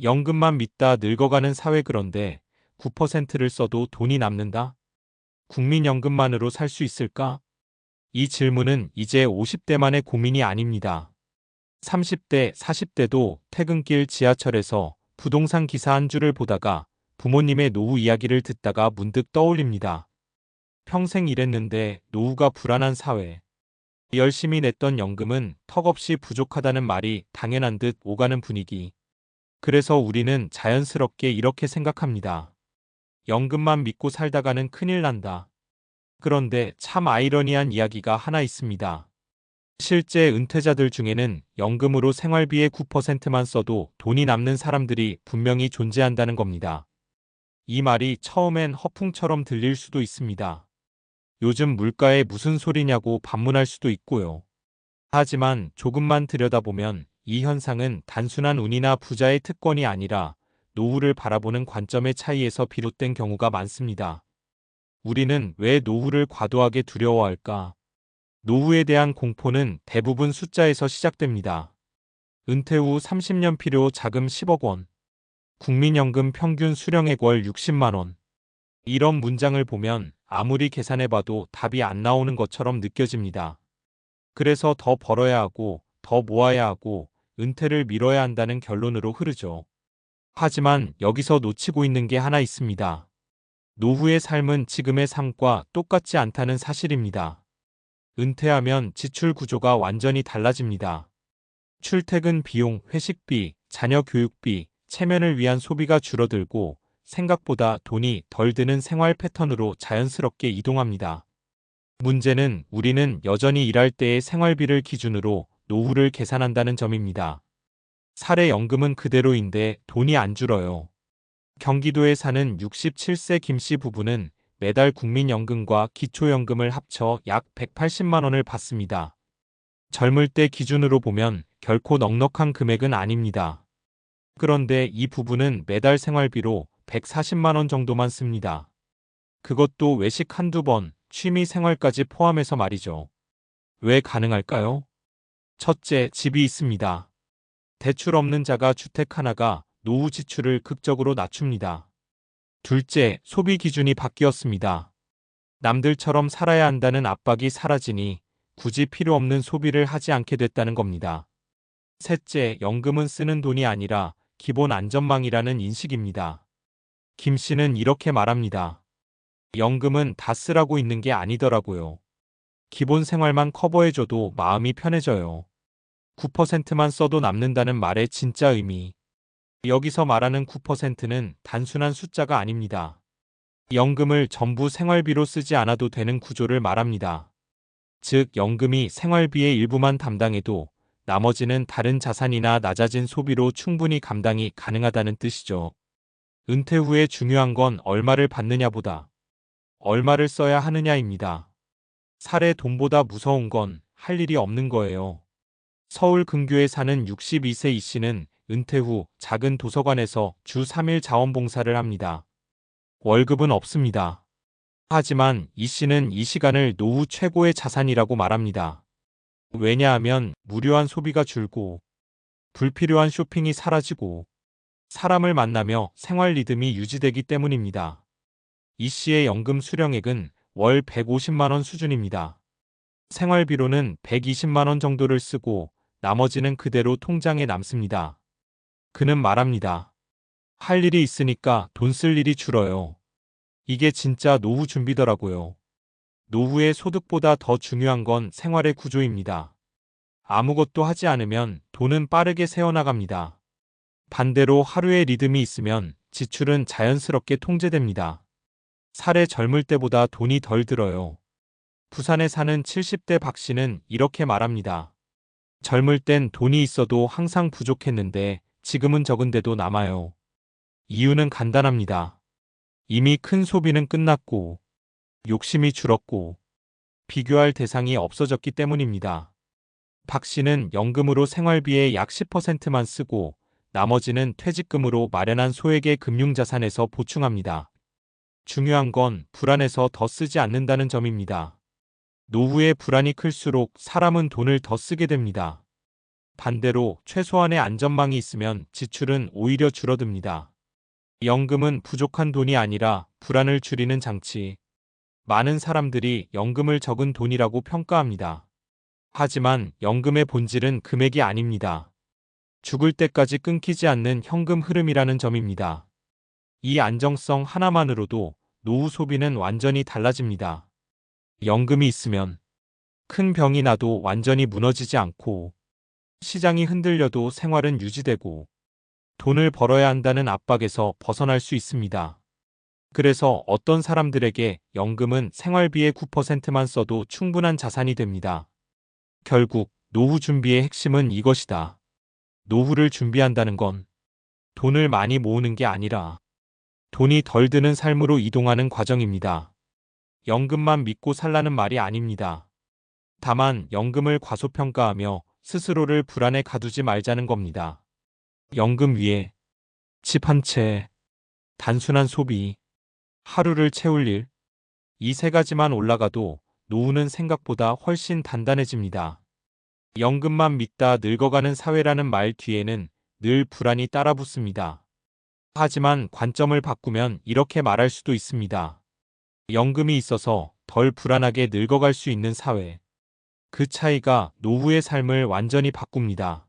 연금만 믿다 늙어가는 사회 그런데 9%를 써도 돈이 남는다? 국민연금만으로 살 수 있을까? 이 질문은 이제 50대만의 고민이 아닙니다. 30대, 40대도 퇴근길 지하철에서 부동산 기사 한 줄을 보다가 부모님의 노후 이야기를 듣다가 문득 떠올립니다. 평생 일했는데 노후가 불안한 사회. 열심히 냈던 연금은 턱없이 부족하다는 말이 당연한 듯 오가는 분위기. 그래서 우리는 자연스럽게 이렇게 생각합니다. 연금만 믿고 살다가는 큰일 난다. 그런데 참 아이러니한 이야기가 하나 있습니다. 실제 은퇴자들 중에는 연금으로 생활비의 9%만 써도 돈이 남는 사람들이 분명히 존재한다는 겁니다. 이 말이 처음엔 허풍처럼 들릴 수도 있습니다. 요즘 물가에 무슨 소리냐고 반문할 수도 있고요. 하지만 조금만 들여다보면 이 현상은 단순한 운이나 부자의 특권이 아니라 노후를 바라보는 관점의 차이에서 비롯된 경우가 많습니다. 우리는 왜 노후를 과도하게 두려워할까? 노후에 대한 공포는 대부분 숫자에서 시작됩니다. 은퇴 후 30년 필요 자금 10억 원, 국민연금 평균 수령액 월 60만 원. 이런 문장을 보면 아무리 계산해봐도 답이 안 나오는 것처럼 느껴집니다. 그래서 더 벌어야 하고, 더 모아야 하고, 은퇴를 미뤄야 한다는 결론으로 흐르죠. 하지만 여기서 놓치고 있는 게 하나 있습니다. 노후의 삶은 지금의 삶과 똑같지 않다는 사실입니다. 은퇴하면 지출 구조가 완전히 달라집니다. 출퇴근 비용, 회식비, 자녀 교육비, 체면을 위한 소비가 줄어들고 생각보다 돈이 덜 드는 생활 패턴으로 자연스럽게 이동합니다. 문제는 우리는 여전히 일할 때의 생활비를 기준으로 노후를 계산한다는 점입니다. 사례연금은 그대로인데 돈이 안 줄어요. 경기도에 사는 67세 김 씨 부부는 매달 국민연금과 기초연금을 합쳐 약 180만 원을 받습니다. 젊을 때 기준으로 보면 결코 넉넉한 금액은 아닙니다. 그런데 이 부부는 매달 생활비로 140만 원 정도만 씁니다. 그것도 외식 한두 번, 취미 생활까지 포함해서 말이죠. 왜 가능할까요? 첫째, 집이 있습니다. 대출 없는 자가 주택 하나가 노후 지출을 극적으로 낮춥니다. 둘째, 소비 기준이 바뀌었습니다. 남들처럼 살아야 한다는 압박이 사라지니 굳이 필요 없는 소비를 하지 않게 됐다는 겁니다. 셋째, 연금은 쓰는 돈이 아니라 기본 안전망이라는 인식입니다. 김 씨는 이렇게 말합니다. 연금은 다 쓰라고 있는 게 아니더라고요. 기본 생활만 커버해줘도 마음이 편해져요. 9%만 써도 남는다는 말의 진짜 의미. 여기서 말하는 9%는 단순한 숫자가 아닙니다. 연금을 전부 생활비로 쓰지 않아도 되는 구조를 말합니다. 즉, 연금이 생활비의 일부만 담당해도 나머지는 다른 자산이나 낮아진 소비로 충분히 감당이 가능하다는 뜻이죠. 은퇴 후에 중요한 건 얼마를 받느냐보다 얼마를 써야 하느냐입니다. 살에 돈보다 무서운 건 할 일이 없는 거예요. 서울 근교에 사는 62세 이 씨는 은퇴 후 작은 도서관에서 주 3일 자원봉사를 합니다. 월급은 없습니다. 하지만 이 씨는 이 시간을 노후 최고의 자산이라고 말합니다. 왜냐하면 무료한 소비가 줄고 불필요한 쇼핑이 사라지고 사람을 만나며 생활 리듬이 유지되기 때문입니다. 이 씨의 연금 수령액은 월 150만 원 수준입니다. 생활비로는 120만 원 정도를 쓰고 나머지는 그대로 통장에 남습니다. 그는 말합니다. 할 일이 있으니까 돈 쓸 일이 줄어요. 이게 진짜 노후 준비더라고요. 노후의 소득보다 더 중요한 건 생활의 구조입니다. 아무것도 하지 않으면 돈은 빠르게 새어나갑니다. 반대로 하루의 리듬이 있으면 지출은 자연스럽게 통제됩니다. 살에 젊을 때보다 돈이 덜 들어요. 부산에 사는 70대 박 씨는 이렇게 말합니다. 젊을 땐 돈이 있어도 항상 부족했는데 지금은 적은데도 남아요. 이유는 간단합니다. 이미 큰 소비는 끝났고 욕심이 줄었고 비교할 대상이 없어졌기 때문입니다. 박 씨는 연금으로 생활비의 약 10%만 쓰고 나머지는 퇴직금으로 마련한 소액의 금융자산에서 보충합니다. 중요한 건 불안해서 더 쓰지 않는다는 점입니다. 노후의 불안이 클수록 사람은 돈을 더 쓰게 됩니다. 반대로 최소한의 안전망이 있으면 지출은 오히려 줄어듭니다. 연금은 부족한 돈이 아니라 불안을 줄이는 장치. 많은 사람들이 연금을 적은 돈이라고 평가합니다. 하지만 연금의 본질은 금액이 아닙니다. 죽을 때까지 끊기지 않는 현금 흐름이라는 점입니다. 이 안정성 하나만으로도 노후 소비는 완전히 달라집니다. 연금이 있으면 큰 병이 나도 완전히 무너지지 않고, 시장이 흔들려도 생활은 유지되고, 돈을 벌어야 한다는 압박에서 벗어날 수 있습니다. 그래서 어떤 사람들에게 연금은 생활비의 9%만 써도 충분한 자산이 됩니다. 결국 노후 준비의 핵심은 이것이다. 노후를 준비한다는 건 돈을 많이 모으는 게 아니라 돈이 덜 드는 삶으로 이동하는 과정입니다. 연금만 믿고 살라는 말이 아닙니다. 다만 연금을 과소평가하며 스스로를 불안에 가두지 말자는 겁니다. 연금 위에 집 한 채, 단순한 소비, 하루를 채울 일, 이 세 가지만 올라가도 노후는 생각보다 훨씬 단단해집니다. 연금만 믿다 늙어가는 사회라는 말 뒤에는 늘 불안이 따라붙습니다. 하지만 관점을 바꾸면 이렇게 말할 수도 있습니다. 연금이 있어서 덜 불안하게 늙어갈 수 있는 사회. 그 차이가 노후의 삶을 완전히 바꿉니다.